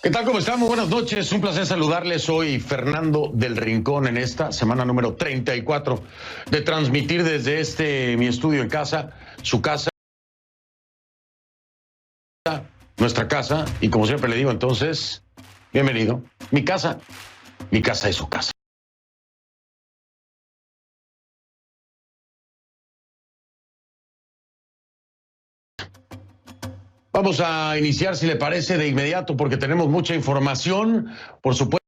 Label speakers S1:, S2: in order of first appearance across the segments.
S1: ¿Qué tal? ¿Cómo están? Muy buenas noches. Un placer saludarles. Soy Fernando del Rincón en esta semana número 34 de transmitir desde mi estudio en casa, su casa, nuestra casa. Y como siempre le digo, entonces, bienvenido. Mi casa es su casa. Vamos a iniciar, si le parece, de inmediato, porque tenemos mucha información, por supuesto.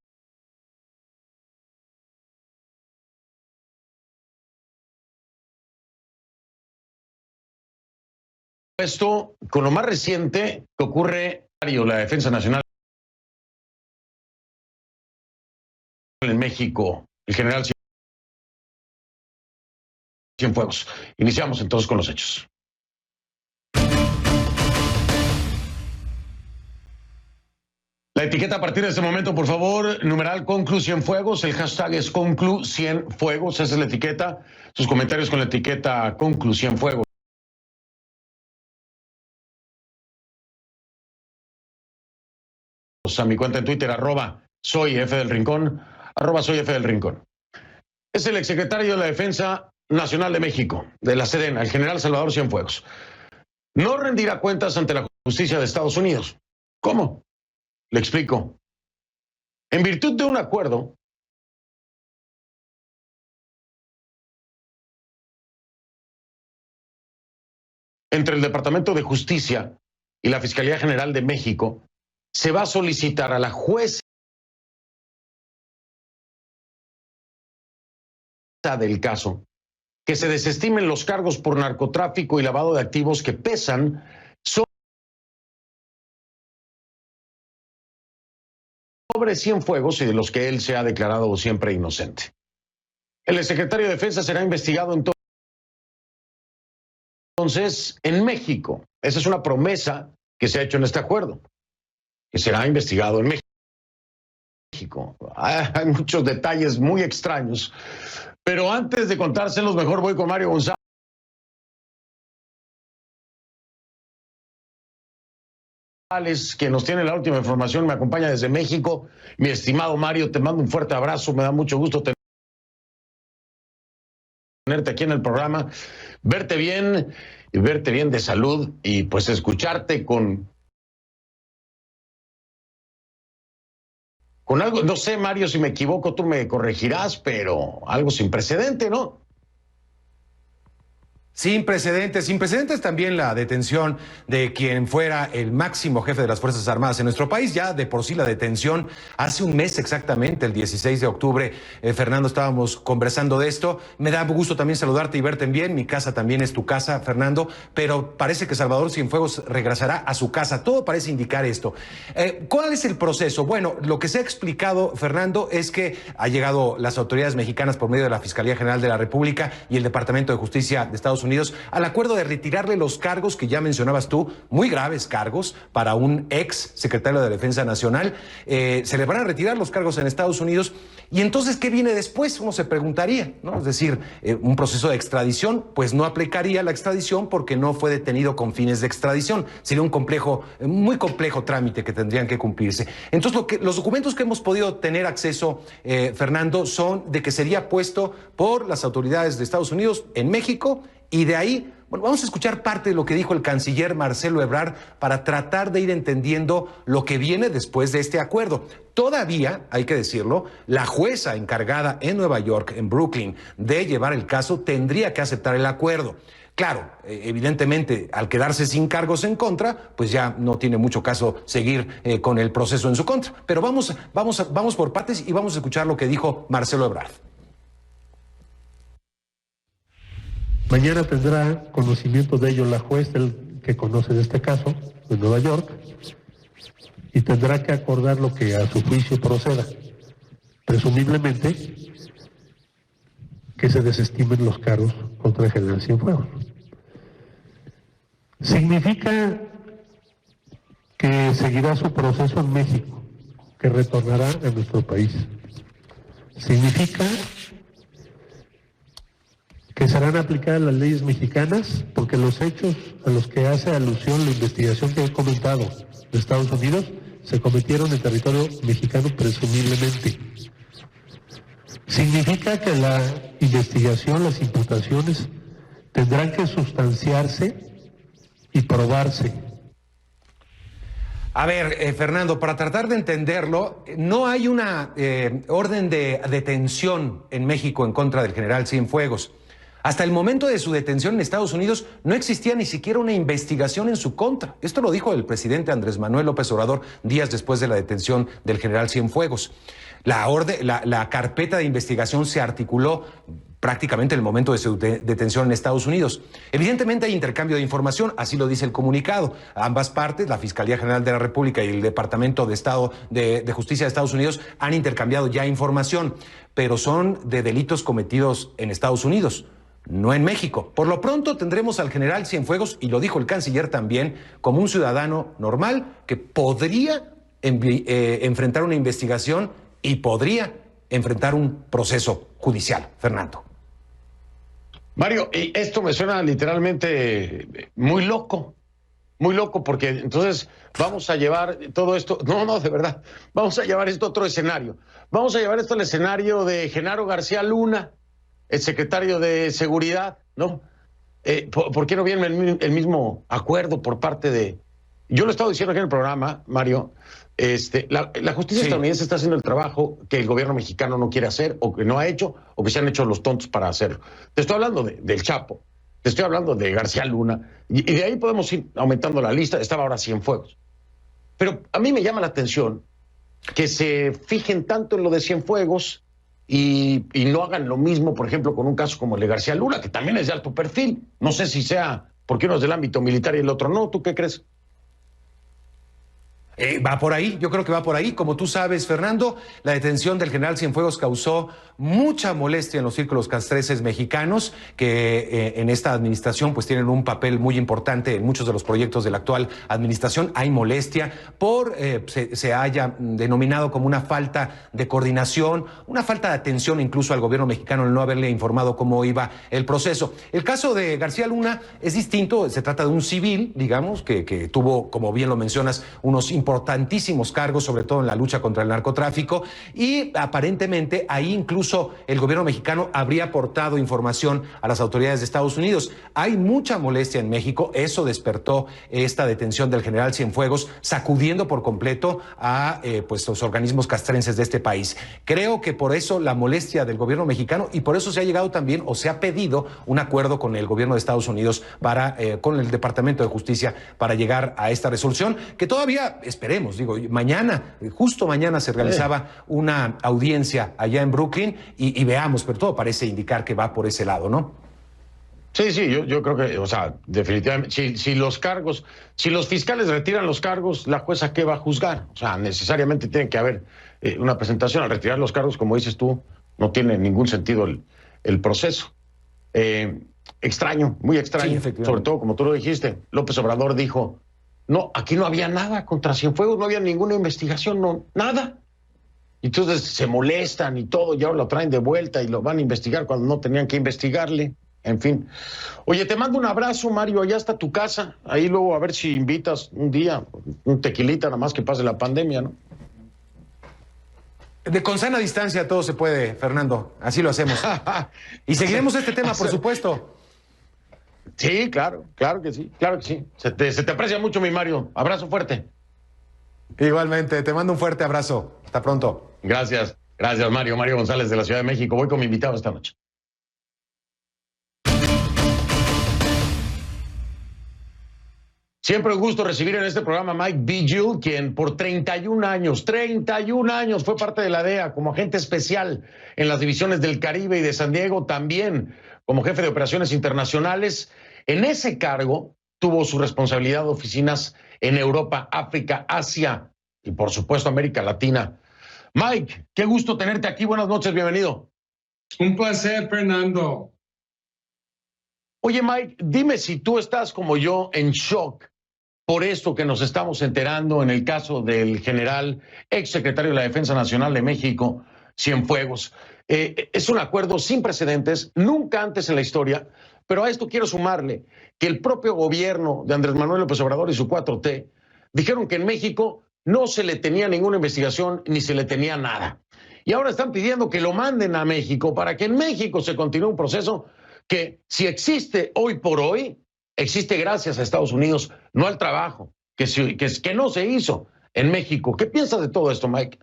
S1: Esto con lo más reciente que ocurre la Defensa Nacional en México, el general Cienfuegos. Iniciamos entonces con los hechos. La etiqueta a partir de este momento, por favor, numeral Conclu Cienfuegos, el hashtag es Conclu Cienfuegos, esa es la etiqueta. Sus comentarios con la etiqueta Conclu Cienfuegos. A mi cuenta en Twitter, @soy F del Rincón, @soy F del Rincón. Es el exsecretario de la Defensa Nacional de México, de la Sedena, el general Salvador Cienfuegos. No rendirá cuentas ante la justicia de Estados Unidos. ¿Cómo? Le explico. En virtud de un acuerdo entre el Departamento de Justicia y la Fiscalía General de México, se va a solicitar a la jueza del caso que se desestimen los cargos por narcotráfico y lavado de activos que pesan sobre Cienfuegos y de los que él se ha declarado siempre inocente. El secretario de Defensa será investigado entonces en México. Esa es una promesa que se ha hecho en este acuerdo, que será investigado en México. Hay muchos detalles muy extraños, pero antes de contárselos, mejor voy con Mario González, que nos tiene la última información, me acompaña desde México. Mi estimado Mario, te mando un fuerte abrazo, me da mucho gusto tenerte aquí en el programa, verte bien de salud y pues escucharte con algo, no sé, Mario, si me equivoco, tú me corregirás, pero algo sin precedente, ¿no?
S2: Sin precedentes también la detención de quien fuera el máximo jefe de las Fuerzas Armadas en nuestro país. Ya de por sí la detención hace un mes exactamente, el 16 de octubre, Fernando, estábamos conversando de esto. Me da gusto también saludarte y verte bien. Mi casa también es tu casa, Fernando, pero parece que Salvador Cienfuegos regresará a su casa. Todo parece indicar esto. ¿Cuál es el proceso? Bueno, lo que se ha explicado, Fernando, es que ha llegado las autoridades mexicanas por medio de la Fiscalía General de la República y el Departamento de Justicia de Estados Unidos al acuerdo de retirarle los cargos que ya mencionabas tú, muy graves cargos para un ex secretario de Defensa Nacional. Se le van a retirar los cargos en Estados Unidos. Y entonces, ¿qué viene después? Uno se preguntaría, ¿no? Es decir, un proceso de extradición, pues no aplicaría la extradición porque no fue detenido con fines de extradición. Sería un muy complejo trámite que tendrían que cumplirse. Entonces, los documentos que hemos podido tener acceso, Fernando, son de que sería puesto por las autoridades de Estados Unidos en México. Y de ahí, bueno, vamos a escuchar parte de lo que dijo el canciller Marcelo Ebrard para tratar de ir entendiendo lo que viene después de este acuerdo. Todavía, hay que decirlo, la jueza encargada en Nueva York, en Brooklyn, de llevar el caso, tendría que aceptar el acuerdo. Claro, evidentemente, al quedarse sin cargos en contra, pues ya no tiene mucho caso seguir con el proceso en su contra. Pero vamos por partes y vamos a escuchar lo que dijo Marcelo Ebrard.
S3: Mañana tendrá conocimiento de ello la juez, el que conoce de este caso, de Nueva York, y tendrá que acordar lo que a su juicio proceda. Presumiblemente, que se desestimen los cargos contra el general Cienfuegos. Significa que seguirá su proceso en México, que retornará a nuestro país. Significa que serán aplicadas las leyes mexicanas, porque los hechos a los que hace alusión la investigación que he comentado de Estados Unidos se cometieron en territorio mexicano presumiblemente. Significa que la investigación, las imputaciones, tendrán que sustanciarse y probarse.
S2: A ver, Fernando, para tratar de entenderlo, no hay una orden de detención en México en contra del general Cienfuegos. Hasta el momento de su detención en Estados Unidos no existía ni siquiera una investigación en su contra. Esto lo dijo el presidente Andrés Manuel López Obrador días después de la detención del general Cienfuegos. La carpeta de investigación se articuló prácticamente en el momento de su detención en Estados Unidos. Evidentemente hay intercambio de información, así lo dice el comunicado. Ambas partes, la Fiscalía General de la República y el Departamento de Estado de Justicia de Estados Unidos, han intercambiado ya información, pero son de delitos cometidos en Estados Unidos, no en México. Por lo pronto tendremos al general Cienfuegos, y lo dijo el canciller también, como un ciudadano normal que podría enfrentar una investigación y podría enfrentar un proceso judicial. Fernando.
S1: Mario, y esto me suena literalmente muy loco, porque entonces vamos a llevar todo esto, no, de verdad, vamos a llevar esto a otro escenario. Vamos a llevar esto al escenario de Genaro García Luna, el secretario de Seguridad, ¿no? ¿Por qué no viene el mismo acuerdo por parte de... Yo lo he estado diciendo aquí en el programa, Mario, la justicia estadounidense está haciendo el trabajo que el gobierno mexicano no quiere hacer, o que no ha hecho, o que se han hecho los tontos para hacerlo. Te estoy hablando del Chapo, te estoy hablando de García Luna, y de ahí podemos ir aumentando la lista. Estaba ahora Cienfuegos. Pero a mí me llama la atención que se fijen tanto en lo de Cienfuegos y no hagan lo mismo, por ejemplo, con un caso como el de García Luna, que también es de alto perfil. No sé si sea porque uno es del ámbito militar y el otro no. ¿Tú qué crees?
S2: Va por ahí, yo creo que va por ahí. Como tú sabes, Fernando, la detención del general Cienfuegos causó mucha molestia en los círculos castrenses mexicanos, que en esta administración pues tienen un papel muy importante en muchos de los proyectos de la actual administración. Hay molestia por se haya denominado como una falta de coordinación, una falta de atención incluso al gobierno mexicano el no haberle informado cómo iba el proceso. El caso de García Luna es distinto, se trata de un civil, digamos, que tuvo, como bien lo mencionas, unos importantísimos cargos, sobre todo en la lucha contra el narcotráfico, y aparentemente ahí incluso el gobierno mexicano habría aportado información a las autoridades de Estados Unidos. Hay mucha molestia en México, eso despertó esta detención del general Cienfuegos, sacudiendo por completo a pues los organismos castrenses de este país. Creo que por eso la molestia del gobierno mexicano, y por eso se ha llegado también, o se ha pedido un acuerdo con el gobierno de Estados Unidos con el Departamento de Justicia para llegar a esta resolución, que todavía esperemos, digo, justo mañana se realizaba una audiencia allá en Brooklyn y veamos, pero todo parece indicar que va por ese lado, ¿no?
S1: Sí, yo creo que, o sea, definitivamente, si los fiscales retiran los cargos, la jueza ¿qué va a juzgar? O sea, necesariamente tiene que haber una presentación. Al retirar los cargos, como dices tú, no tiene ningún sentido el proceso. Extraño, muy extraño,
S2: sí,
S1: sobre todo, como tú lo dijiste, López Obrador dijo, no, aquí no había nada contra Cienfuegos, no había ninguna investigación, no, nada. Entonces se molestan y todo, y ahora lo traen de vuelta y lo van a investigar cuando no tenían que investigarle. En fin. Oye, te mando un abrazo, Mario, allá está tu casa. Ahí luego a ver si invitas un día, un tequilita, nada más que pase la pandemia, ¿no?
S2: Con sana distancia todo se puede, Fernando. Así lo hacemos. Y seguiremos este tema, por supuesto.
S1: Sí, claro que sí, claro que sí. Se te aprecia mucho, mi Mario. Abrazo fuerte.
S2: Igualmente, te mando un fuerte abrazo. Hasta pronto.
S1: Gracias, Mario. Mario González de la Ciudad de México. Voy con mi invitado esta noche. Siempre un gusto recibir en este programa a Mike Vigil, quien por 31 años fue parte de la DEA como agente especial en las divisiones del Caribe y de San Diego, también como jefe de operaciones internacionales. En ese cargo tuvo su responsabilidad de oficinas en Europa, África, Asia y por supuesto América Latina. Mike, qué gusto tenerte aquí. Buenas noches, bienvenido.
S4: Un placer, Fernando.
S1: Oye, Mike, dime si tú estás como yo en shock por esto que nos estamos enterando en el caso del general, exsecretario de la Defensa Nacional de México, Cienfuegos. Es un acuerdo sin precedentes, nunca antes en la historia, pero a esto quiero sumarle que el propio gobierno de Andrés Manuel López Obrador y su 4T dijeron que en México no se le tenía ninguna investigación ni se le tenía nada. Y ahora están pidiendo que lo manden a México para que en México se continúe un proceso que, si existe hoy por hoy, existe gracias a Estados Unidos, no al trabajo, que no se hizo en México. ¿Qué piensas de todo esto, Mike?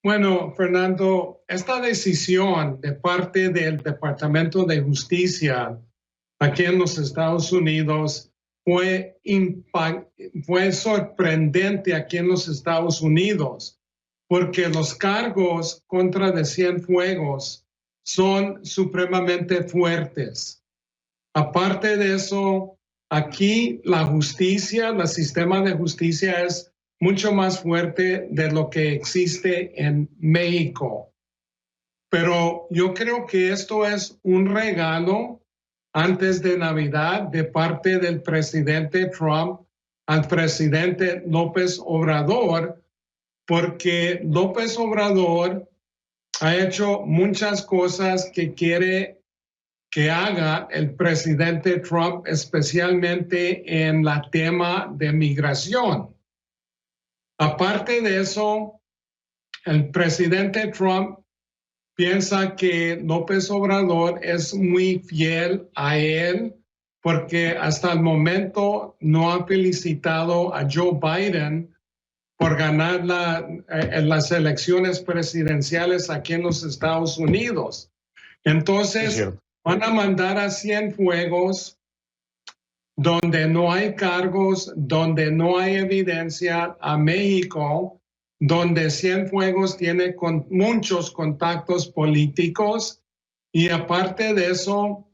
S4: Bueno, Fernando, esta decisión de parte del Departamento de Justicia aquí en los Estados Unidos fue sorprendente aquí en los Estados Unidos, porque los cargos contra de Cienfuegos son supremamente fuertes. Aparte de eso, aquí la justicia, el sistema de justicia es mucho más fuerte de lo que existe en México. Pero yo creo que esto es un regalo antes de Navidad de parte del presidente Trump al presidente López Obrador, porque López Obrador ha hecho muchas cosas que quiere que haga el presidente Trump, especialmente en el tema de migración. Aparte de eso, el presidente Trump piensa que López Obrador es muy fiel a él porque hasta el momento no ha felicitado a Joe Biden por ganar las elecciones presidenciales aquí en los Estados Unidos. Entonces, van a mandar a Cienfuegos donde no hay cargos, donde no hay evidencia, a México, donde Cienfuegos tiene muchos contactos políticos, y aparte de eso,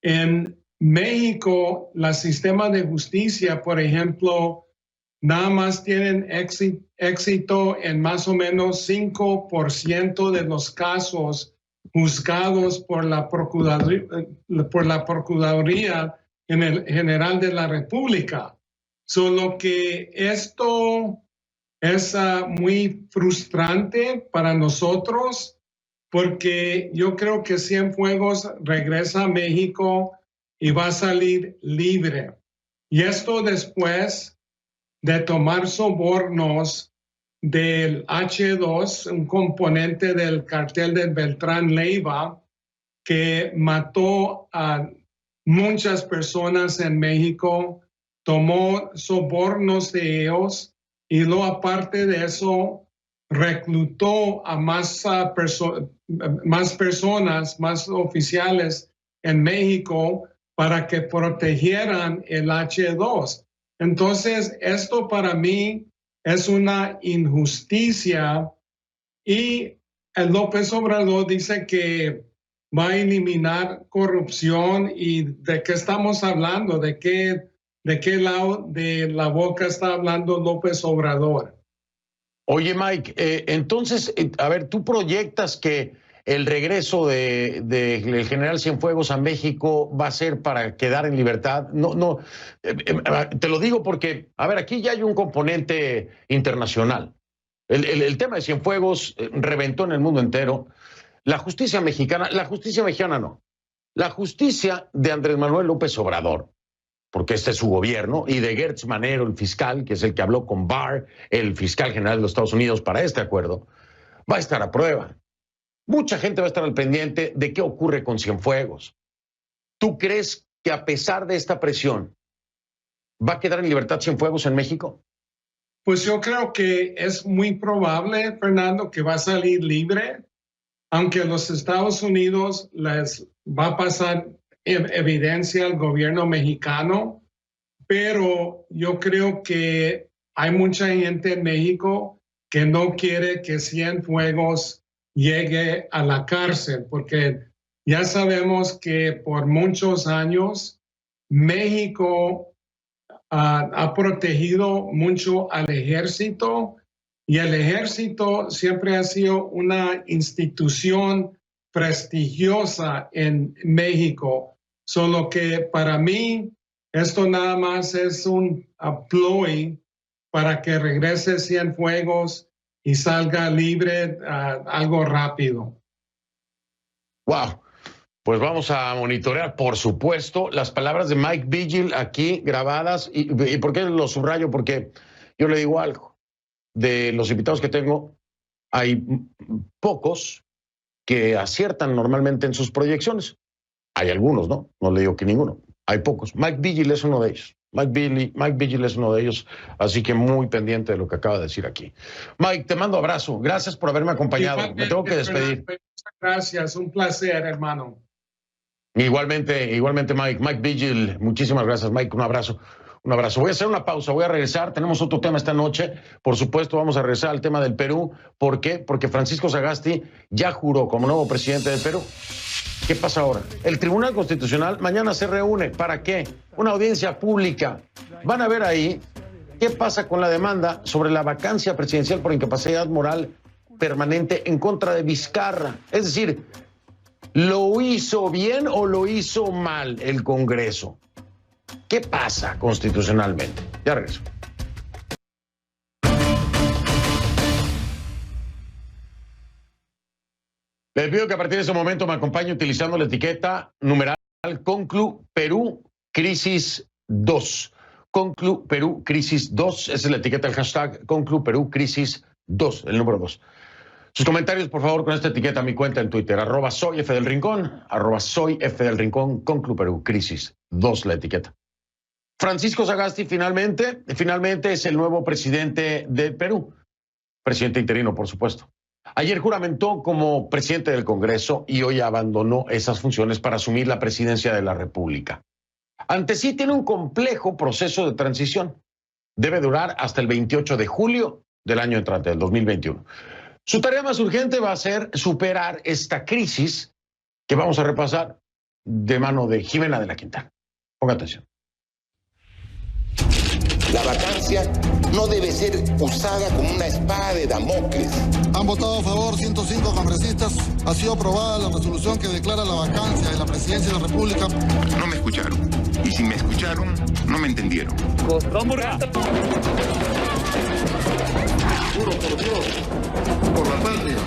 S4: en México, el sistema de justicia, por ejemplo, nada más tienen éxito en más o menos 5% de los casos juzgados por la Procuraduría General de la República. Solo que esto es muy frustrante para nosotros, porque yo creo que Cienfuegos regresa a México y va a salir libre. Y esto después de tomar sobornos del H2, un componente del cartel de Beltrán Leiva, que mató a muchas personas en México, tomó sobornos de ellos y luego, aparte de eso, reclutó a más personas, más oficiales en México para que protegieran el H2. Entonces, esto para mí es una injusticia, y el López Obrador dice que va a eliminar corrupción. ¿Y de qué estamos hablando? ¿De qué lado de la boca está hablando López Obrador?
S1: Oye, Mike, entonces, a ver, tú proyectas que el regreso del general Cienfuegos a México va a ser para quedar en libertad. No, te lo digo porque, a ver, aquí ya hay un componente internacional. El tema de Cienfuegos reventó en el mundo entero. La justicia mexicana no. La justicia de Andrés Manuel López Obrador, porque este es su gobierno, y de Gertz Manero, el fiscal, que es el que habló con Barr, el fiscal general de los Estados Unidos, para este acuerdo, va a estar a prueba. Mucha gente va a estar al pendiente de qué ocurre con Cienfuegos. ¿Tú crees que, a pesar de esta presión, va a quedar en libertad Cienfuegos en México?
S4: Pues yo creo que es muy probable, Fernando, que va a salir libre, aunque a los Estados Unidos les va a pasar evidencia al gobierno mexicano, pero yo creo que hay mucha gente en México que no quiere que Cienfuegos llegue a la cárcel, porque ya sabemos que por muchos años México ha protegido mucho al ejército, y el ejército siempre ha sido una institución prestigiosa en México. Solo que para mí esto nada más es un ploy para que regrese Cienfuegos y salga libre algo rápido.
S1: Wow. Pues vamos a monitorear, por supuesto, las palabras de Mike Vigil aquí grabadas. ¿Y por qué lo subrayo? Porque yo le digo algo. de los invitados que tengo, hay pocos que aciertan normalmente en sus proyecciones. Hay algunos, ¿no? No le digo que ninguno. Hay pocos. Mike Vigil es uno de ellos. Mike Vigil es uno de ellos, así que muy pendiente de lo que acaba de decir aquí. Mike, te mando abrazo. Gracias por haberme acompañado. Me tengo que despedir.
S4: Gracias, un placer, hermano.
S1: Igualmente, Mike. Mike Vigil, muchísimas gracias, Mike. Un abrazo. Un abrazo. Voy a hacer una pausa, voy a regresar. Tenemos otro tema esta noche. Por supuesto, vamos a regresar al tema del Perú. ¿Por qué? Porque Francisco Sagasti ya juró como nuevo presidente del Perú. ¿Qué pasa ahora? El Tribunal Constitucional mañana se reúne. ¿Para qué? Una audiencia pública. Van a ver ahí qué pasa con la demanda sobre la vacancia presidencial por incapacidad moral permanente en contra de Vizcarra. Es decir, ¿lo hizo bien o lo hizo mal el Congreso? ¿Qué pasa constitucionalmente? Ya regreso. Les pido que a partir de ese momento me acompañe utilizando la etiqueta numeral Conclu Perú Crisis 2. Conclu Perú Crisis 2. Esa es la etiqueta del hashtag Conclu Perú Crisis 2, el número 2. Sus comentarios, por favor, con esta etiqueta a mi cuenta en Twitter, @soyfdelrincón, @soyfdelrincón, Conclu Perú Crisis 2, la etiqueta. Francisco Sagasti finalmente es el nuevo presidente de Perú. Presidente interino, por supuesto. Ayer juramentó como presidente del Congreso y hoy abandonó esas funciones para asumir la presidencia de la República. Ante sí tiene un complejo proceso de transición. Debe durar hasta el 28 de julio del año entrante, del 2021. Su tarea más urgente va a ser superar esta crisis que vamos a repasar de mano de Jimena de la Quintana. Ponga atención.
S5: La vacancia no debe ser usada como una espada de Damocles.
S6: Han votado a favor 105 congresistas. Ha sido aprobada la resolución que declara la vacancia de la presidencia de la República.
S5: No me escucharon. Y si me escucharon, no me entendieron.
S6: Juro por Dios, por la patria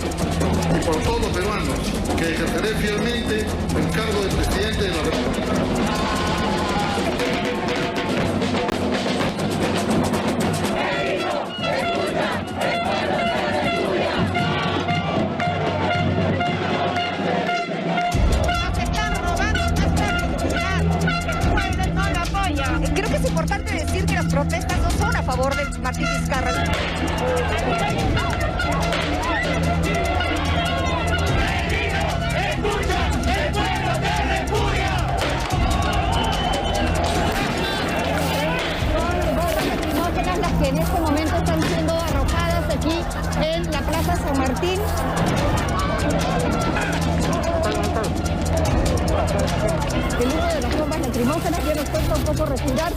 S6: y por todos los peruanos que ejerceré fielmente el cargo de presidente de la República.
S7: Creo que es importante decir que las protestas no son a favor de Martín Vizcarra. Las que en este momento están siendo arrojadas aquí en la Plaza San Martín. El humo de las bombas lacrimógenas ya nos cuesta un poco respirar.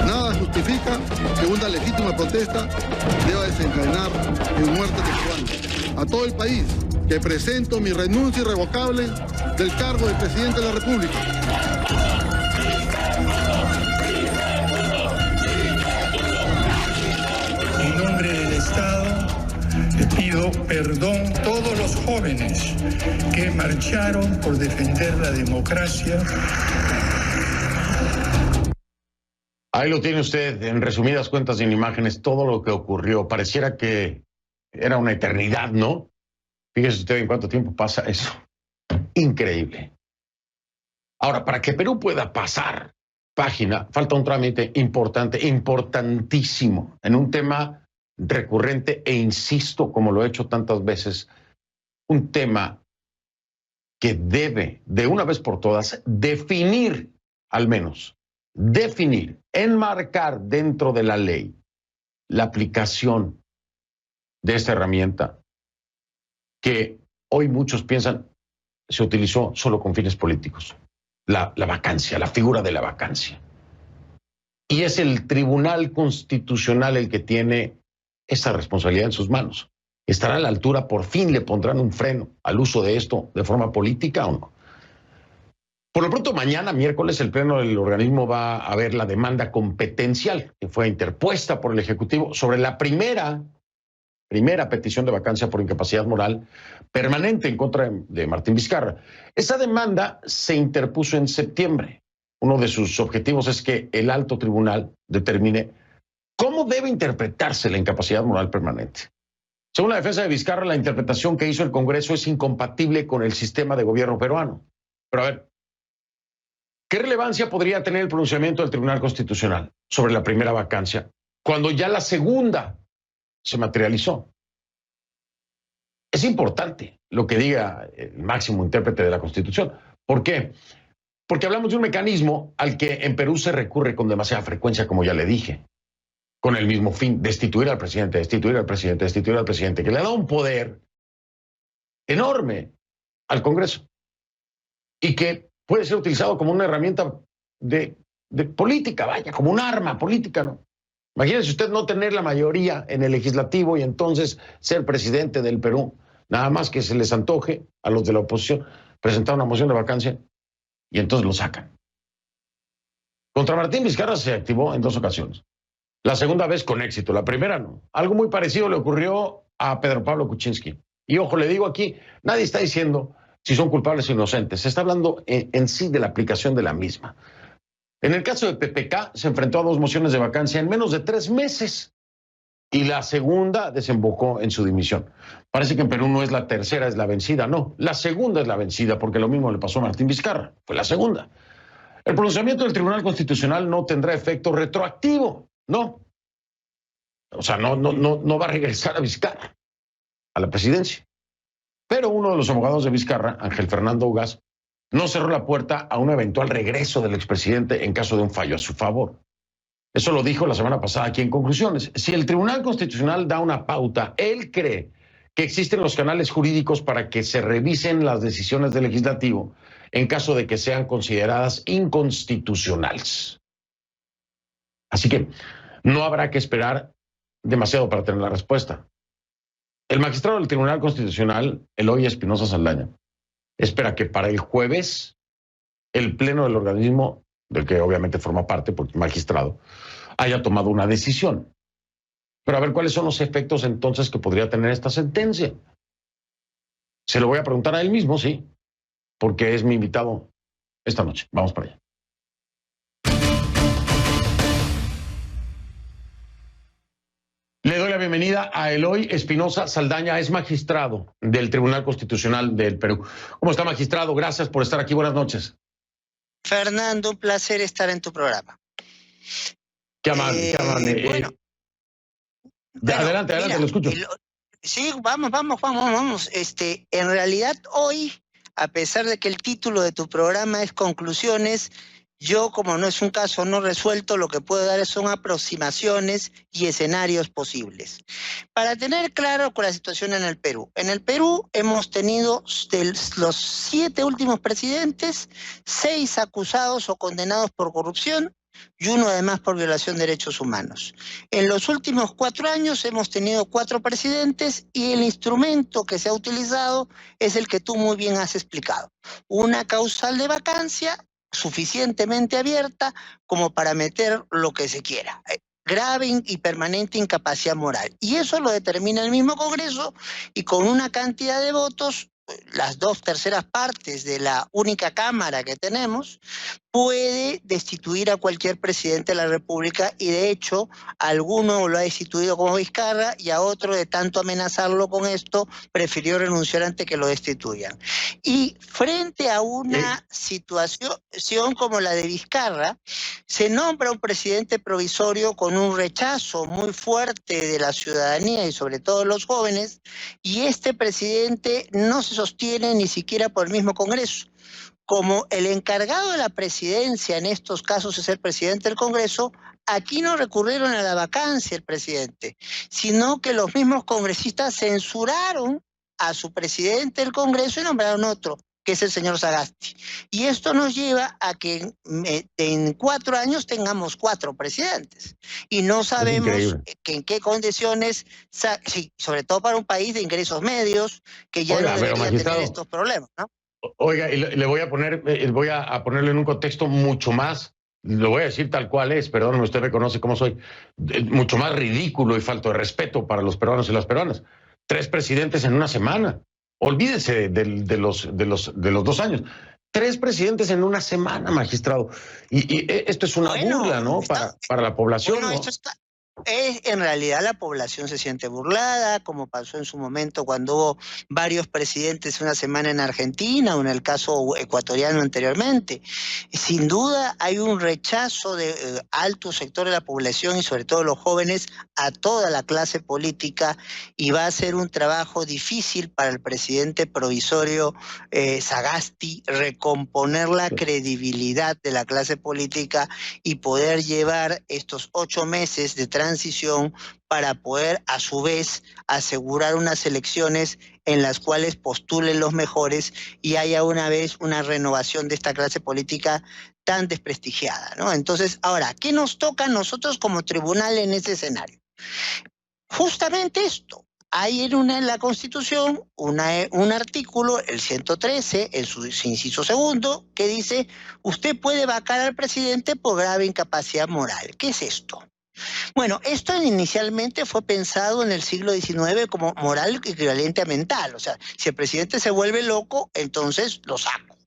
S6: Nada justifica que una legítima protesta deba desencadenar en muerte de peruanos. A todo el país que presento mi renuncia irrevocable del cargo de presidente de la República.
S8: En nombre del Estado, le pido perdón a todos los jóvenes que marcharon por defender la democracia.
S1: Ahí lo tiene usted, en resumidas cuentas y en imágenes, todo lo que ocurrió. Pareciera que era una eternidad, ¿no? Fíjese usted en cuánto tiempo pasa eso. Increíble. Ahora, para que Perú pueda pasar página, falta un trámite importante, importantísimo, en un tema recurrente e insisto, como lo he hecho tantas veces, un tema que debe, de una vez por todas, definir, al menos, definir, enmarcar dentro de la ley la aplicación de esta herramienta que hoy muchos piensan se utilizó solo con fines políticos. La vacancia, la figura de la vacancia. Y es el Tribunal Constitucional el que tiene esa responsabilidad en sus manos. ¿Estará a la altura? ¿Por fin le pondrán un freno al uso de esto de forma política o no? Por lo pronto, mañana, miércoles, el Pleno del organismo va a ver la demanda competencial que fue interpuesta por el Ejecutivo sobre la primera petición de vacancia por incapacidad moral permanente en contra de Martín Vizcarra. Esa demanda se interpuso en septiembre. Uno de sus objetivos es que el alto tribunal determine cómo debe interpretarse la incapacidad moral permanente. Según la defensa de Vizcarra, la interpretación que hizo el Congreso es incompatible con el sistema de gobierno peruano. Pero a ver, ¿qué relevancia podría tener el pronunciamiento del Tribunal Constitucional sobre la primera vacancia cuando ya la segunda se materializó? Es importante lo que diga el máximo intérprete de la Constitución. ¿Por qué? Porque hablamos de un mecanismo al que en Perú se recurre con demasiada frecuencia, como ya le dije, con el mismo fin, destituir al presidente, destituir al presidente, destituir al presidente, que le da un poder enorme al Congreso y que puede ser utilizado como una herramienta de política, vaya, como un arma política, ¿no? Imagínese usted no tener la mayoría en el legislativo y entonces ser presidente del Perú, nada más que se les antoje a los de la oposición presentar una moción de vacancia y entonces lo sacan. Contra Martín Vizcarra se activó en 2 ocasiones. La segunda vez con éxito, la primera no. Algo muy parecido le ocurrió a Pedro Pablo Kuczynski. Y ojo, le digo aquí, nadie está diciendo si son culpables o inocentes. Se está hablando en sí de la aplicación de la misma. En el caso de PPK, se enfrentó a 2 mociones de vacancia en menos de 3 meses. Y la segunda desembocó en su dimisión. Parece que en Perú no es la tercera, es la vencida. No, la segunda es la vencida, porque lo mismo le pasó a Martín Vizcarra. Fue la segunda. El pronunciamiento del Tribunal Constitucional no tendrá efecto retroactivo. No. O sea, no va a regresar a Vizcarra, a la presidencia. Pero uno de los abogados de Vizcarra, Ángel Fernando Ugas, no cerró la puerta a un eventual regreso del expresidente en caso de un fallo a su favor. Eso lo dijo la semana pasada aquí en Conclusiones. Si el Tribunal Constitucional da una pauta, él cree que existen los canales jurídicos para que se revisen las decisiones del legislativo en caso de que sean consideradas inconstitucionales. Así que no habrá que esperar demasiado para tener la respuesta. El magistrado del Tribunal Constitucional, Eloy Espinosa Saldaña, espera que para el jueves el Pleno del organismo, del que obviamente forma parte, porque es magistrado, haya tomado una decisión. Pero a ver cuáles son los efectos entonces que podría tener esta sentencia. Se lo voy a preguntar a él mismo, sí, porque es mi invitado esta noche. Vamos para allá. Le doy la bienvenida a Eloy Espinosa Saldaña, es magistrado del Tribunal Constitucional del Perú. ¿Cómo está, magistrado? Gracias por estar aquí. Buenas noches.
S9: Fernando, un placer estar en tu programa.
S1: Qué amable, qué amable.
S9: Bueno,
S1: adelante, mira, lo escucho.
S9: Sí, vamos. En realidad hoy, a pesar de que el título de tu programa es Conclusiones, yo, como no es un caso no resuelto, lo que puedo dar son aproximaciones y escenarios posibles. Para tener claro con la situación en el Perú. En el Perú hemos tenido de los 7 últimos presidentes, 6 acusados o condenados por corrupción y 1 además por violación de derechos humanos. En los últimos 4 años hemos tenido 4 presidentes y el instrumento que se ha utilizado es el que tú muy bien has explicado. Una causal de vacancia suficientemente abierta como para meter lo que se quiera. Grave y permanente incapacidad moral. Y eso lo determina el mismo Congreso y con una cantidad de votos, las 2/3 partes de la única Cámara que tenemos, puede destituir a cualquier presidente de la República y de hecho a alguno lo ha destituido como Vizcarra y a otro de tanto amenazarlo con esto prefirió renunciar antes que lo destituyan. Y frente a una situación como la de Vizcarra, se nombra un presidente provisorio con un rechazo muy fuerte de la ciudadanía y sobre todo los jóvenes, y este presidente no se sostiene ni siquiera por el mismo Congreso. Como el encargado de la presidencia en estos casos es el presidente del Congreso, aquí no recurrieron a la vacancia el presidente, sino que los mismos congresistas censuraron a su presidente del Congreso y nombraron otro, que es el señor Sagasti. Y esto nos lleva a que en 4 años tengamos 4 presidentes. Y no sabemos en qué condiciones, sí, sobre todo para un país de ingresos medios, que ya no debería tener estos problemas, ¿no?
S1: Oiga, y le voy a poner, voy a ponerlo en un contexto mucho más, lo voy a decir tal cual es, perdóneme, usted me conoce cómo soy, mucho más ridículo y falto de respeto para los peruanos y las peruanas. 3 presidentes en una semana. Olvídese de los 2 años. 3 presidentes en una semana, magistrado. Y esto es una burla, ¿no? Para la población.
S9: Bueno,
S1: ¿no?
S9: En realidad la población se siente burlada, como pasó en su momento cuando hubo varios presidentes una semana en Argentina o en el caso ecuatoriano anteriormente. Sin duda hay un rechazo de alto sector de la población y sobre todo los jóvenes a toda la clase política, y va a ser un trabajo difícil para el presidente provisorio Sagasti recomponer la credibilidad de la clase política y poder llevar estos 8 meses de transición para poder a su vez asegurar unas elecciones en las cuales postulen los mejores y haya una vez una renovación de esta clase política tan desprestigiada, ¿no? Entonces, ahora, ¿qué nos toca a nosotros como tribunal en ese escenario? Justamente esto. Hay en la Constitución un artículo, el 113, en su inciso segundo, que dice: usted puede vacar al presidente por grave incapacidad moral. ¿Qué es esto? Bueno, esto inicialmente fue pensado en el siglo XIX como moral equivalente a mental. O sea, si el presidente se vuelve loco, entonces lo saco.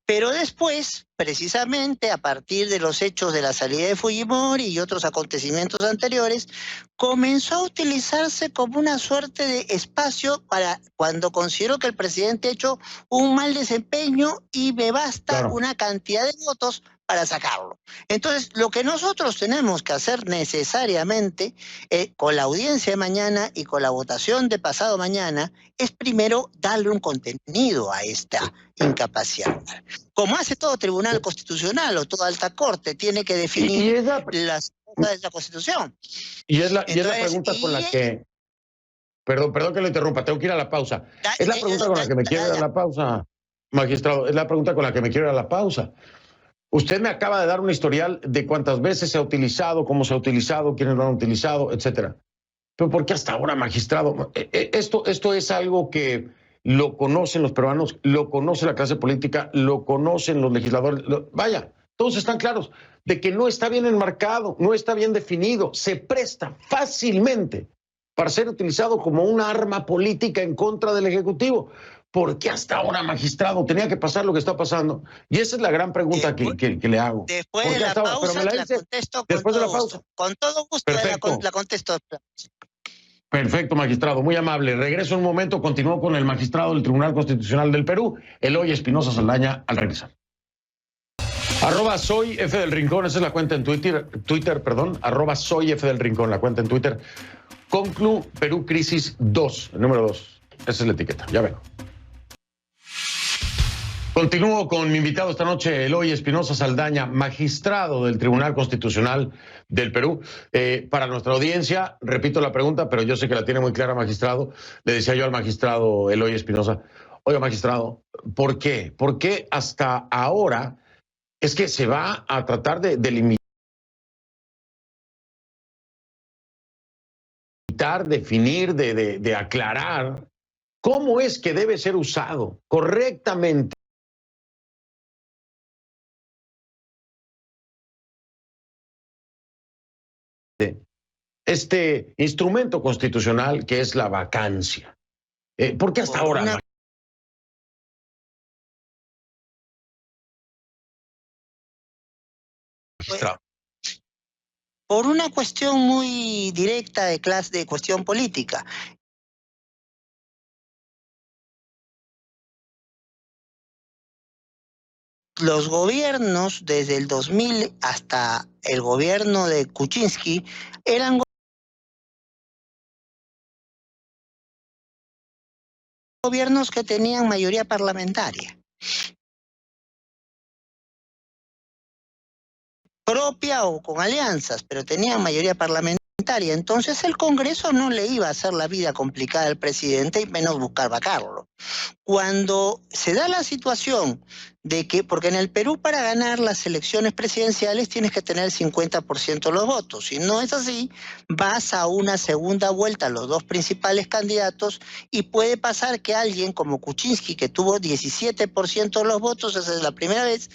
S9: Pero después, precisamente a partir de los hechos de la salida de Fujimori y otros acontecimientos anteriores, comenzó a utilizarse como una suerte de espacio para cuando considero que el presidente ha hecho un mal desempeño y me basta una cantidad de votos para sacarlo. Entonces, lo que nosotros tenemos que hacer necesariamente con la audiencia de mañana y con la votación de pasado mañana es primero darle un contenido a esta incapacidad. Como hace todo tribunal constitucional o toda alta corte, tiene que definir las cosas de la Constitución.
S1: Y es la pregunta con la que... Perdón que lo interrumpa, tengo que ir a la pausa. Es la pregunta con la que me quiero ir a la pausa, magistrado. Es la pregunta con la que me quiero ir a la pausa. Usted me acaba de dar un historial de cuántas veces se ha utilizado, cómo se ha utilizado, quiénes lo han utilizado, etcétera. Pero ¿por qué hasta ahora, magistrado? Esto es algo que lo conocen los peruanos, lo conoce la clase política, lo conocen los legisladores. Vaya, todos están claros de que no está bien enmarcado, no está bien definido, se presta fácilmente para ser utilizado como una arma política en contra del Ejecutivo. ¿Por qué hasta ahora, magistrado? Tenía que pasar lo que está pasando. Y esa es la gran pregunta que le hago.
S9: Después de la pausa la contesto
S1: después de la pausa.
S9: Con todo gusto la contesto.
S1: Perfecto, magistrado, muy amable. Regreso un momento, continúo con el magistrado del Tribunal Constitucional del Perú, Eloy Espinosa Saldaña, al regresar. @soy F del Rincón, esa es la cuenta en Twitter, @soy F del Rincón, la cuenta en Twitter. Conclu Perú Crisis 2, el número 2. Esa es la etiqueta, ya vengo. Continúo con mi invitado esta noche, Eloy Espinosa Saldaña, magistrado del Tribunal Constitucional del Perú. Para nuestra audiencia, repito la pregunta, pero yo sé que la tiene muy clara, magistrado. Le decía yo al magistrado Eloy Espinosa: oiga, magistrado, ¿por qué? ¿Por qué hasta ahora es que se va a tratar de limitar, definir, de aclarar cómo es que debe ser usado correctamente este instrumento constitucional que es la vacancia? ¿Por qué hasta ahora? Magistrado.
S9: Por una cuestión muy directa de cuestión política. Los gobiernos, desde el 2000 hasta el gobierno de Kuczynski, eran gobiernos que tenían mayoría parlamentaria propia o con alianzas, pero tenían mayoría parlamentaria. Entonces el Congreso no le iba a hacer la vida complicada al presidente y menos buscar vacarlo. Cuando se da la situación de que, porque en el Perú para ganar las elecciones presidenciales tienes que tener el 50% de los votos. Si no es así, vas a una segunda vuelta los dos principales candidatos y puede pasar que alguien como Kuczynski, que tuvo 17% de los votos, esa es la primera vez,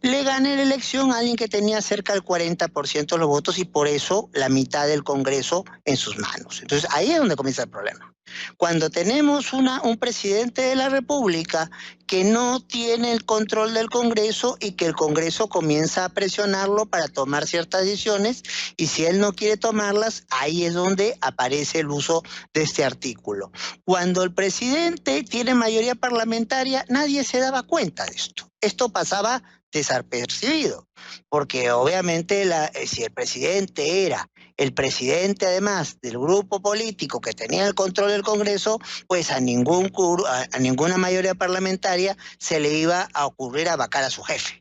S9: le gane la elección a alguien que tenía cerca del 40% de los votos y por eso la mitad del Congreso en sus manos. Entonces ahí es donde comienza el problema. Cuando tenemos un presidente de la República que no tiene el control del Congreso y que el Congreso comienza a presionarlo para tomar ciertas decisiones y si él no quiere tomarlas, ahí es donde aparece el uso de este artículo. Cuando el presidente tiene mayoría parlamentaria, nadie se daba cuenta de esto. Esto pasaba desapercibido, porque obviamente si el presidente era el presidente además del grupo político que tenía el control del Congreso, pues a ninguna mayoría parlamentaria se le iba a ocurrir a vacar a su jefe.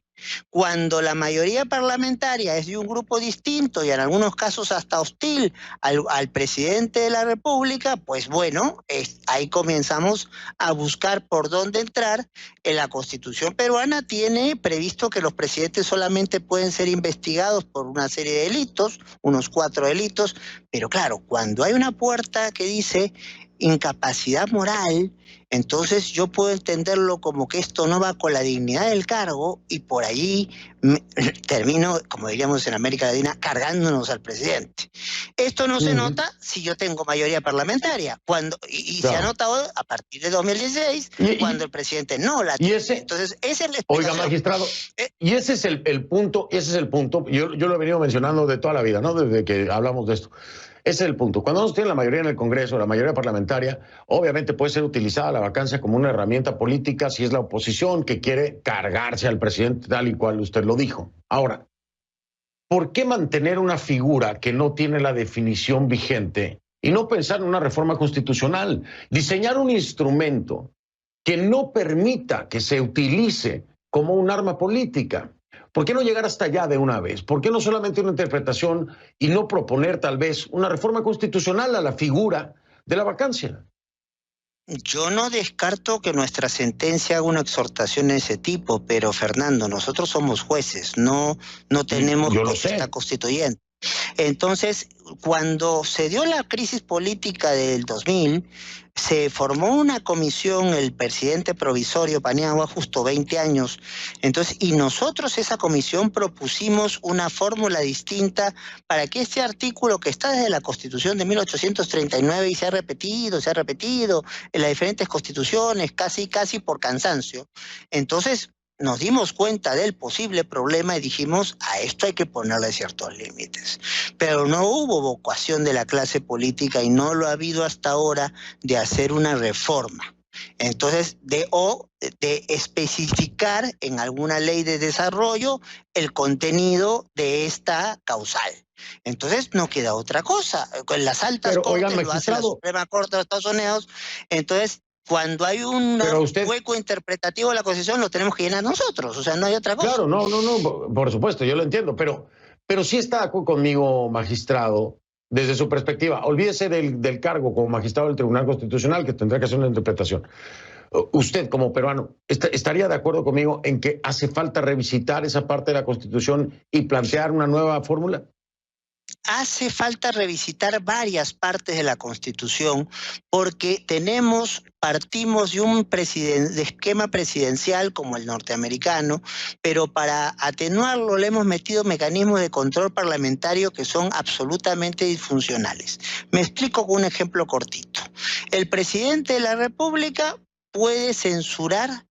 S9: Cuando la mayoría parlamentaria es de un grupo distinto y en algunos casos hasta hostil al presidente de la República, pues bueno, ahí comenzamos a buscar por dónde entrar. En la Constitución peruana tiene previsto que los presidentes solamente pueden ser investigados por una serie de delitos, unos 4 delitos, pero claro, cuando hay una puerta que dice incapacidad moral, entonces yo puedo entenderlo como que esto no va con la dignidad del cargo y por allí termino, como diríamos en América Latina, cargándonos al presidente. Esto no se nota si yo tengo mayoría parlamentaria, se ha notado a partir de 2016, cuando el presidente no la tiene. Entonces, esa es la explicación.
S1: Oiga, magistrado, y ese es el punto, yo lo he venido mencionando de toda la vida, ¿no? Desde que hablamos de esto. Ese es el punto. Cuando uno tiene la mayoría en el Congreso, la mayoría parlamentaria, obviamente puede ser utilizada la vacancia como una herramienta política si es la oposición que quiere cargarse al presidente tal y cual usted lo dijo. Ahora, ¿por qué mantener una figura que no tiene la definición vigente y no pensar en una reforma constitucional? Diseñar un instrumento que no permita que se utilice como un arma política. ¿Por qué no llegar hasta allá de una vez? ¿Por qué no solamente una interpretación y no proponer tal vez una reforma constitucional a la figura de la vacancia?
S9: Yo no descarto que nuestra sentencia haga una exhortación de ese tipo, pero Fernando, nosotros somos jueces, no tenemos potestad constituyente. Entonces, cuando se dio la crisis política del 2000, se formó una comisión, el presidente provisorio Paniagua, justo 20 años. Entonces, y nosotros esa comisión propusimos una fórmula distinta para que este artículo que está desde la Constitución de 1839 y se ha repetido en las diferentes constituciones, casi por cansancio. Entonces, nos dimos cuenta del posible problema y dijimos, a esto hay que ponerle ciertos límites. Pero no hubo vocación de la clase política y no lo ha habido hasta ahora de hacer una reforma. Entonces, de especificar en alguna ley de desarrollo el contenido de esta causal. Entonces no queda otra cosa. Con las altas cortes lo hace la Suprema Corte de Estados Unidos. Entonces, cuando hay un hueco interpretativo de la Constitución, lo tenemos que llenar nosotros, o sea, no hay otra cosa.
S1: Claro, no, por supuesto, yo lo entiendo, pero sí está de acuerdo conmigo, magistrado, desde su perspectiva. Olvídese del cargo como magistrado del Tribunal Constitucional, que tendrá que hacer una interpretación. Usted, como peruano, ¿estaría de acuerdo conmigo en que hace falta revisitar esa parte de la Constitución y plantear una nueva fórmula?
S9: Hace falta revisitar varias partes de la Constitución porque partimos de un esquema presidencial como el norteamericano, pero para atenuarlo le hemos metido mecanismos de control parlamentario que son absolutamente disfuncionales. Me explico con un ejemplo cortito. El presidente de la República puede censurar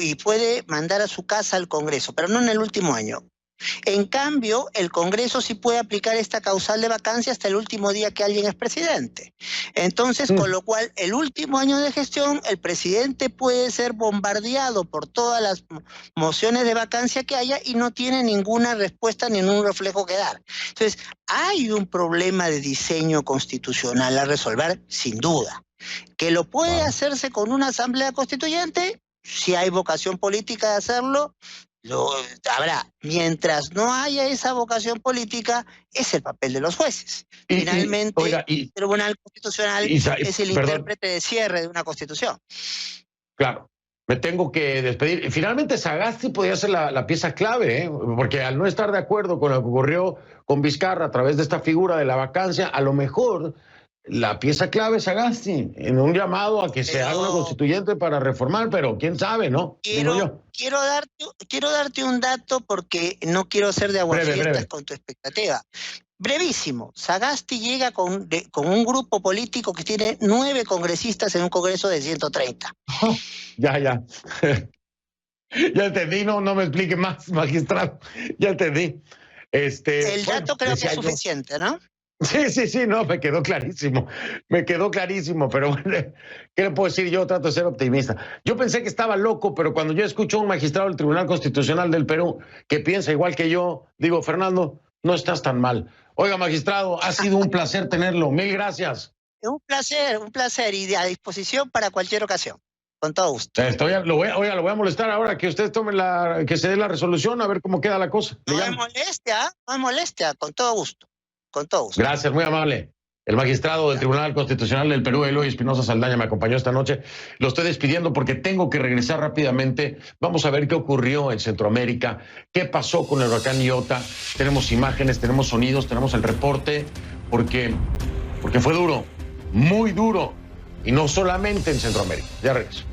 S9: y puede mandar a su casa al Congreso, pero no en el último año. En cambio, el Congreso sí puede aplicar esta causal de vacancia hasta el último día que alguien es presidente. Entonces, con lo cual, el último año de gestión, el presidente puede ser bombardeado por todas las mociones de vacancia que haya y no tiene ninguna respuesta ni ningún reflejo que dar. Entonces, hay un problema de diseño constitucional a resolver, sin duda. ¿Que lo puede hacerse con una asamblea constituyente? Si hay vocación política de hacerlo, Habrá, mientras no haya esa vocación política, es el papel de los jueces. Finalmente, el Tribunal Constitucional es el intérprete de cierre de una Constitución.
S1: Claro, me tengo que despedir. Finalmente Sagasti podría ser la pieza clave, porque al no estar de acuerdo con lo que ocurrió con Vizcarra a través de esta figura de la vacancia, a lo mejor la pieza clave es Sagasti, en un llamado a que se haga una constituyente para reformar, pero quién sabe, ¿no?
S9: Quiero darte un dato porque no quiero ser de aguafiestas con tu expectativa. Brevísimo, Sagasti llega con un grupo político que tiene 9 congresistas en un congreso de 130.
S1: Ya. Ya entendí, no me explique más, magistrado. Ya entendí.
S9: El dato creo que es suficiente, ¿no?
S1: Sí, no, me quedó clarísimo, pero bueno, ¿qué le puedo decir? Yo trato de ser optimista. Yo pensé que estaba loco, pero cuando yo escucho a un magistrado del Tribunal Constitucional del Perú que piensa igual que yo, digo, Fernando, no estás tan mal. Oiga, magistrado, ha sido un placer tenerlo, 1000 gracias.
S9: Un placer y a disposición para cualquier ocasión, con todo gusto.
S1: Lo voy a molestar ahora que usted tome que se dé la resolución, a ver cómo queda la cosa.
S9: No es molestia, con todo gusto. Con todo gusto.
S1: Gracias, muy amable. El magistrado del Tribunal Constitucional del Perú, Eloy Espinosa Saldaña, me acompañó esta noche. Lo estoy despidiendo porque tengo que regresar rápidamente. Vamos a ver qué ocurrió en Centroamérica, qué pasó con el huracán Iota. Tenemos imágenes, tenemos sonidos, tenemos el reporte, porque fue duro, muy duro, y no solamente en Centroamérica. Ya regreso.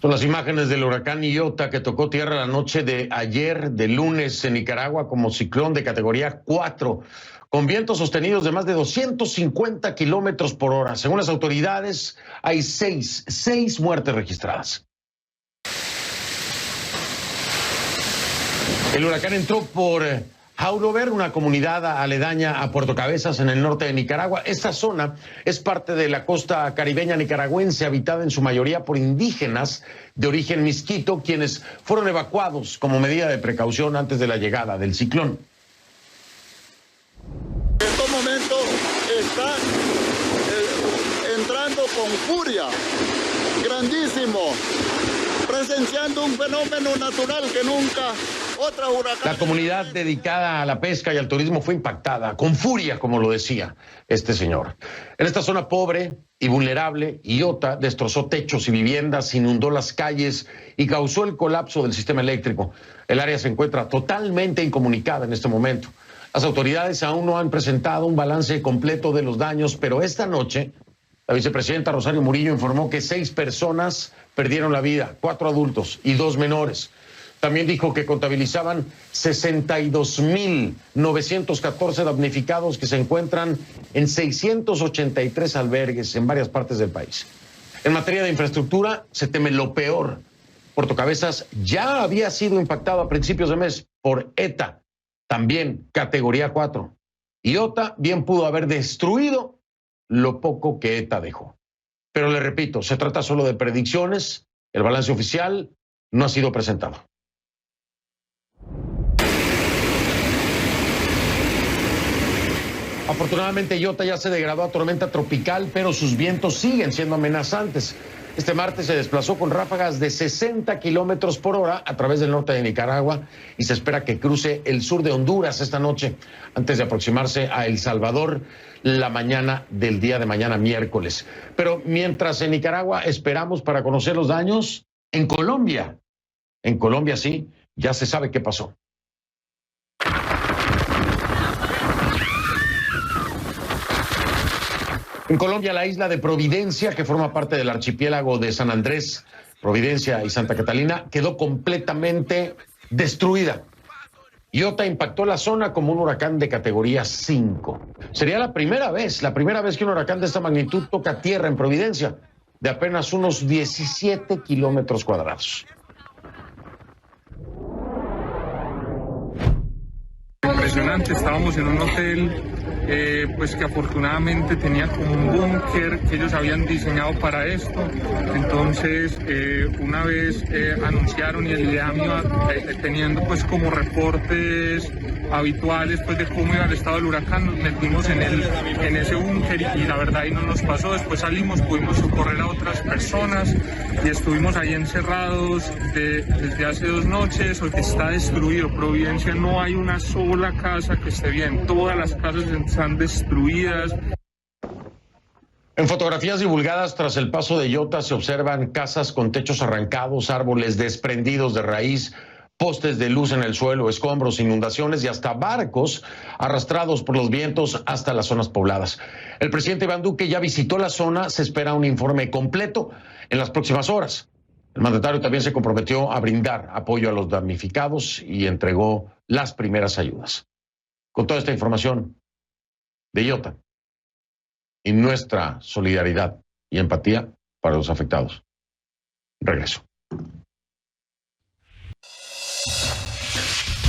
S1: Son las imágenes del huracán Iota que tocó tierra la noche de ayer, de lunes, en Nicaragua como ciclón de categoría 4, con vientos sostenidos de más de 250 kilómetros por hora. Según las autoridades, hay seis muertes registradas. El huracán entró por Haulover, una comunidad aledaña a Puerto Cabezas, en el norte de Nicaragua. Esta zona es parte de la costa caribeña nicaragüense, habitada en su mayoría por indígenas de origen misquito, quienes fueron evacuados como medida de precaución antes de la llegada del ciclón.
S6: En estos momentos está entrando con furia, grandísimo, presenciando un fenómeno natural que nunca otra huracán.
S1: La comunidad dedicada a la pesca y al turismo fue impactada, con furia, como lo decía este señor. En esta zona pobre y vulnerable, Iota destrozó techos y viviendas, inundó las calles y causó el colapso del sistema eléctrico. El área se encuentra totalmente incomunicada en este momento. Las autoridades aún no han presentado un balance completo de los daños, pero esta noche la vicepresidenta Rosario Murillo informó que 6 personas perdieron la vida, 4 adultos y 2 menores. También dijo que contabilizaban 62.914 damnificados que se encuentran en 683 albergues en varias partes del país. En materia de infraestructura, se teme lo peor. Puerto Cabezas ya había sido impactado a principios de mes por ETA, también categoría 4. Iota bien pudo haber destruido lo poco que ETA dejó. Pero le repito, se trata solo de predicciones. El balance oficial no ha sido presentado. Afortunadamente, Iota ya se degradó a tormenta tropical, pero sus vientos siguen siendo amenazantes. Este martes se desplazó con ráfagas de 60 kilómetros por hora a través del norte de Nicaragua y se espera que cruce el sur de Honduras esta noche, antes de aproximarse a El Salvador la mañana del día de mañana, miércoles. Pero mientras en Nicaragua esperamos para conocer los daños, en Colombia sí, ya se sabe qué pasó. En Colombia, la isla de Providencia, que forma parte del archipiélago de San Andrés, Providencia y Santa Catalina, quedó completamente destruida. Iota impactó la zona como un huracán de categoría 5. Sería la primera vez que un huracán de esta magnitud toca tierra en Providencia, de apenas unos 17 kilómetros cuadrados.
S10: Impresionante, estábamos en un hotel pues que afortunadamente tenía como un búnker que ellos habían diseñado para esto. Entonces una vez anunciaron y el IDEAM iba teniendo pues como reportes habituales pues de cómo iba el estado del huracán, nos metimos en ese búnker y la verdad ahí no nos pasó. Después salimos, pudimos socorrer a otras personas y estuvimos ahí encerrados desde hace 2 noches. Hoy está destruido Providencia, no hay una sola casa que esté bien, todas las casas están destruidas.
S1: En fotografías divulgadas tras el paso de Iota se observan casas con techos arrancados, árboles desprendidos de raíz, postes de luz en el suelo, escombros, inundaciones y hasta barcos arrastrados por los vientos hasta las zonas pobladas. El presidente Iván Duque ya visitó la zona, se espera un informe completo en las próximas horas. El mandatario también se comprometió a brindar apoyo a los damnificados y entregó las primeras ayudas. Con toda esta información de Iota y nuestra solidaridad y empatía para los afectados. Regreso.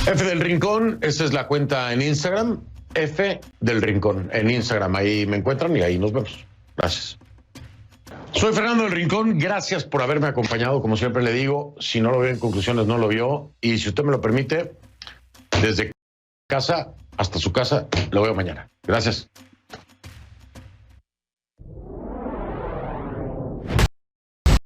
S1: F del Rincón, esta es la cuenta en Instagram, F del Rincón en Instagram, ahí me encuentran y ahí nos vemos. Gracias. Soy Fernando del Rincón, gracias por haberme acompañado, como siempre le digo, si no lo vio en conclusiones no lo vio, y si usted me lo permite, desde casa hasta su casa, lo veo mañana. Gracias.